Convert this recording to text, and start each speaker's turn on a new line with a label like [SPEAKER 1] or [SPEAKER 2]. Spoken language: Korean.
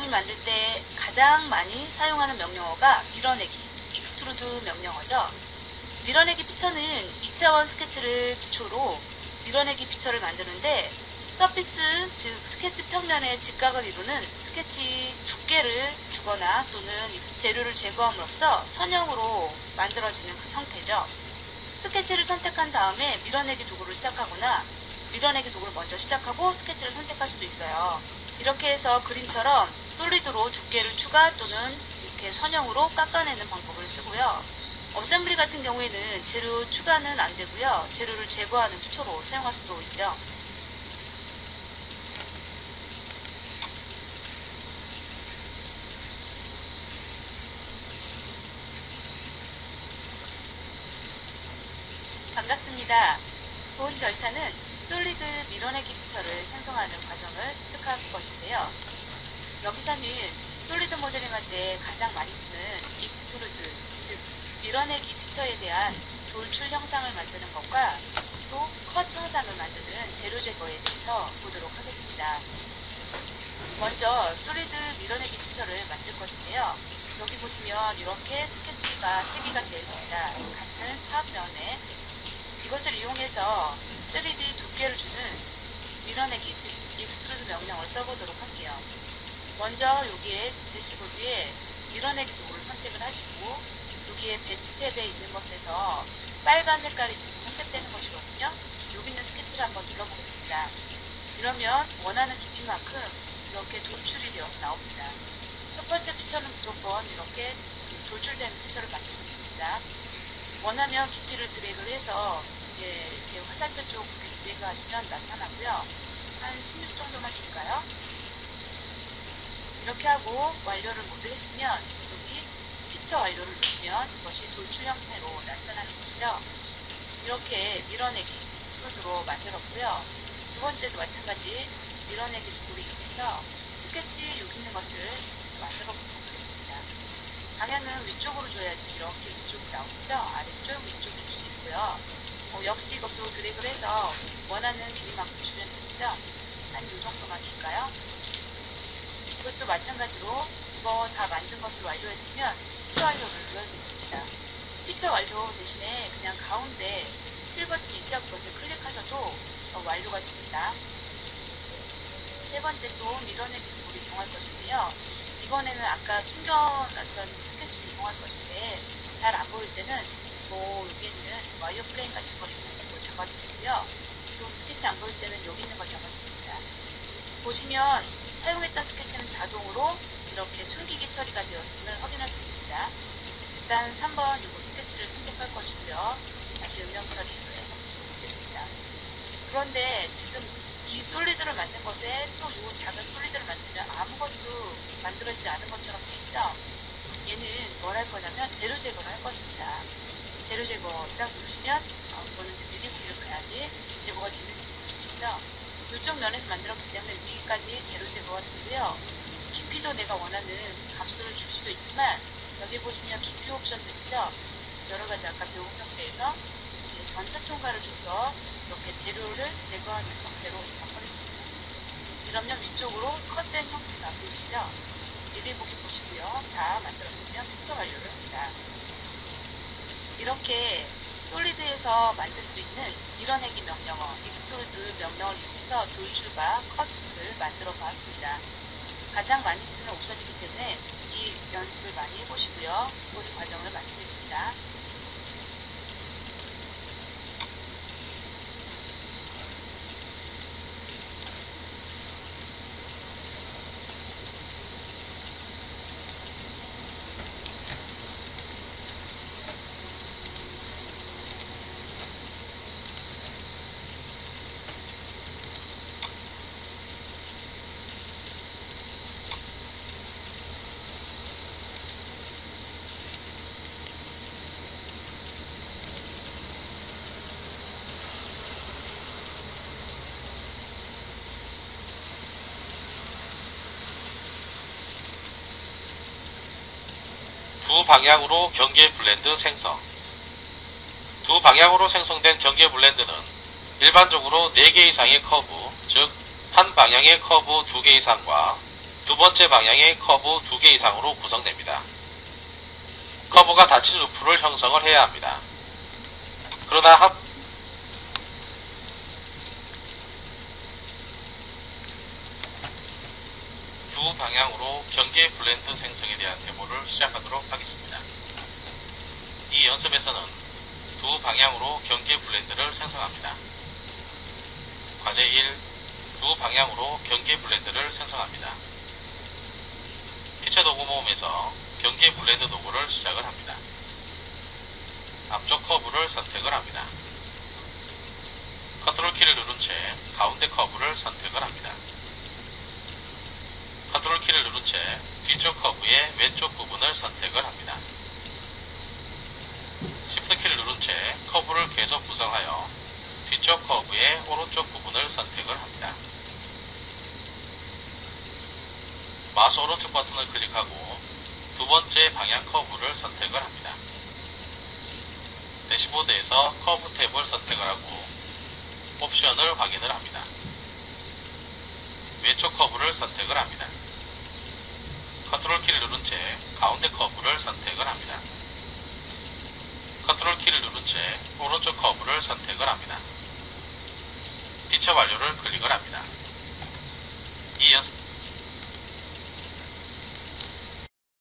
[SPEAKER 1] 제품을 만들 때 가장 많이 사용하는 명령어가 밀어내기, 익스트루드 명령어죠. 밀어내기 피처는 2차원 스케치를 기초로 밀어내기 피처를 만드는데 서피스, 즉 스케치 평면의 직각을 이루는 스케치 두께를 주거나 또는 재료를 제거함으로써 선형으로 만들어지는 그 형태죠. 스케치를 선택한 다음에 밀어내기 도구를 시작하거나 밀어내기 도구를 먼저 시작하고 스케치를 선택할 수도 있어요. 이렇게 해서 그림처럼 솔리드로 두께를 추가 또는 이렇게 선형으로 깎아내는 방법을 쓰고요. 어셈블리 같은 경우에는 재료 추가는 안 되고요. 재료를 제거하는 피처로 사용할 수도 있죠. 반갑습니다. 본 절차는 솔리드 밀어내기 피처를 생성하는 과정을 습득할 것인데요. 여기서는 솔리드 모델링할 때 가장 많이 쓰는 익스트루드, 즉 밀어내기 피처에 대한 돌출 형상을 만드는 것과 또 컷 형상을 만드는 재료 제거에 대해서 보도록 하겠습니다. 먼저 솔리드 밀어내기 피처를 만들 것인데요. 여기 보시면 이렇게 스케치가 3개가 되어 있습니다. 같은 탑면에 이것을 이용해서 3D 두께를 주는 밀어내기, 즉 익스트루드 명령을 써보도록 할게요. 먼저 여기에 대시보드에 밀어내기 도구를 선택을 하시고 여기에 배치 탭에 있는 것에서 빨간 색깔이 지금 선택되는 것이거든요. 여기 있는 스케치를 한번 눌러보겠습니다. 이러면 원하는 깊이만큼 이렇게 돌출이 되어서 나옵니다. 첫 번째 피처는 무조건 이렇게 돌출되는 피처를 만들 수 있습니다. 원하면 깊이를 드래그를 해서 이렇게 화살표 쪽 드래그 하시면 나타나고요. 한 16 정도만 줄까요? 이렇게 하고 완료를 모두 했으면 여기 피처 완료를 누르시면 이것이 돌출 형태로 나타나는 것이죠. 이렇게 밀어내기 익스트루드로 만들었고요. 두 번째도 마찬가지 밀어내기 도구를 이용해서 스케치 여기 있는 것을 이제 만들어 보도록 하겠습니다. 방향은 위쪽으로 줘야지 이렇게 위쪽으로 나오겠죠. 아래쪽, 위쪽 줄 수 있고요. 역시 이것도 드래그를 해서 원하는 길이만큼 주면 되겠죠. 한 이 정도만 줄까요? 이것도 마찬가지로 이거 다 만든 것을 완료했으면 피처 완료를 눌러도 됩니다. 피처 완료 대신에 그냥 가운데 필 버튼 있죠? 그것을 클릭하셔도 완료가 됩니다. 세 번째 또 밀어내기 도구를 이용할 것인데요. 이번에는 아까 숨겨놨던 스케치를 이용할 것인데 잘 안 보일 때는 여기 있는 와이어 프레임 같은 걸 이용해서 잡아도 되고요. 또 스케치 안 보일 때는 여기 있는 걸 잡아도 됩니다. 보시면 사용했던 스케치는 자동으로 이렇게 숨기기 처리가 되었음을 확인할 수 있습니다. 일단 3번 이 스케치를 선택할 것이고요. 다시 음영 처리를 해서 보도록 하겠습니다. 그런데 지금 이 솔리드를 만든 것에 또 이 작은 솔리드를 만들면 아무것도 만들어지지 않은 것처럼 되어 있죠. 얘는 뭘 할 거냐면 재료 제거를 할 것입니다. 재료 제거 딱 누르시면 이거는 이제 미리 보기를 가야지 제거가 됐는지 볼 수 있죠. 이쪽 면에서 만들었기 때문에 위까지 재료 제거가 되고요. 깊이도 내가 원하는 값을 줄 수도 있지만 여기 보시면 깊이 옵션도 있죠. 여러가지 아까 배운 상태에서 전체 통과를 줘서 이렇게 재료를 제거하는 형태로 바꿔냈습니다. 이러면 위쪽으로 컷된 형태가 보이시죠? 미리 보기 보시고요. 다 만들었으면 피처 완료를 합니다. 이렇게 솔리드에서 만들 수 있는 밀어내기 명령어, 익스트루드 명령을 이용해서 돌출과 컷을 만들어 보았습니다. 가장 많이 쓰는 옵션이기 때문에 이 연습을 많이 해보시고요. 본 과정을 마치겠습니다.
[SPEAKER 2] 두 방향으로 경계 블렌드 생성. 두 방향으로 생성된 경계 블렌드는 일반적으로 4개 이상의 커브, 즉 한 방향의 커브 2개 이상과 두 번째 방향의 커브 2개 이상으로 구성됩니다. 커브가 닫힌 루프를 형성을 해야 합니다. 그러나 두 방향으로 경계 블렌드 생성에 대한 데모를 시작하도록 하겠습니다. 이 연습에서는 두 방향으로 경계 블렌드를 생성합니다. 과제 1. 두 방향으로 경계 블렌드를 생성합니다. 피처 도구 모음에서 경계 블렌드 도구를 시작을 합니다. 앞쪽 커브를 선택을 합니다. 컨트롤 키를 누른 채 가운데 커브를 선택을 합니다. 컨트롤 키를 누른 채 뒤쪽 커브의 왼쪽 부분을 선택을 합니다. 시프트 키를 누른 채 커브를 계속 구성하여 뒤쪽 커브의 오른쪽 부분을 선택을 합니다. 마우스 오른쪽 버튼을 클릭하고 두 번째 방향 커브를 선택을 합니다. 대시보드에서 커브 탭을 선택을 하고 옵션을 확인을 합니다. 왼쪽 커브를 선택을 합니다. 컨트롤 키를 누른 채 가운데 커브를 선택을 합니다. 컨트롤 키를 누른 채 오른쪽 커브를 선택을 합니다. 피처 완료를 클릭을 합니다.